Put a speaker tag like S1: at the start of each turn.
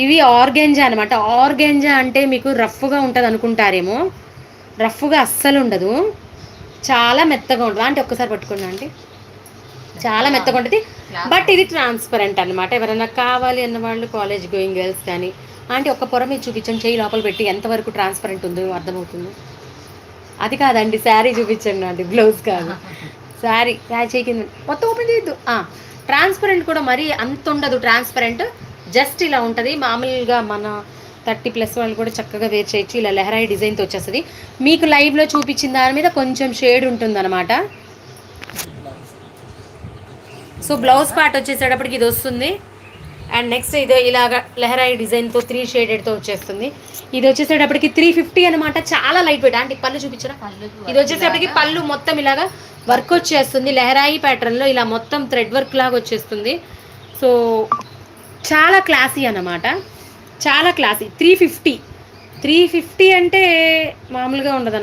S1: ఇవి ఆర్గెంజా అనమాట. ఆర్గెంజా అంటే మీకు రఫ్గా ఉంటుంది అనుకుంటారేమో, రఫ్గా అస్సలు ఉండదు, చాలా మెత్తగా ఉంటుంది. అంటే ఒక్కసారి పట్టుకున్నా అంటే చాలా మెత్తగా ఉంటుంది. బట్ ఇది ట్రాన్స్పరెంట్ అనమాట. ఎవరైనా కావాలి అన్న వాళ్ళు, కాలేజ్ గోయింగ్ గర్ల్స్ కానీ, అంటే ఒక్క పొర మీద చూపించండి, చేయి లోపల పెట్టి ఎంతవరకు ట్రాన్స్పరెంట్ ఉందో అర్థమవుతుంది. అది కాదండి, శారీ చూపించండి అండి, బ్లౌజ్ కాదు, శారీ. శారీ చేయి కింద మొత్తం ఓపెన్ చేయొద్దు. ట్రాన్స్పరెంట్ కూడా మరీ అంత ఉండదు ట్రాన్స్పరెంట్, జస్ట్ ఇలా ఉంటుంది. మామూలుగా మన 30+ వాళ్ళు కూడా చక్కగా వేర్ చేయొచ్చు. ఇలా లెహరాయి డిజైన్తో వచ్చేస్తుంది. మీకు లైవ్లో చూపించిన దాని మీద కొంచెం షేడ్ ఉంటుంది అనమాట. సో బ్లౌజ్ పార్ట్ వచ్చేసేటప్పటికి ఇది వస్తుంది. అండ్ నెక్స్ట్ ఇది ఇలాగ లెహరాయి డిజైన్తో 3 షేడెడ్తో వచ్చేస్తుంది. ఇది వచ్చేసేటప్పటికి 350 అనమాట. చాలా లైట్ వెయిట్. అంటే పళ్ళు చూపించరా, ఇది వచ్చేసేటప్పటికి పళ్ళు మొత్తం ఇలాగా వర్క్ వచ్చేస్తుంది. లెహరాయి ప్యాటర్న్లో ఇలా మొత్తం థ్రెడ్ వర్క్ లాగా వచ్చేస్తుంది. సో చాలా క్లాసీ అన్నమాట, చాలా క్లాసీ. 350 అంటే మామూలుగా ఉండదు.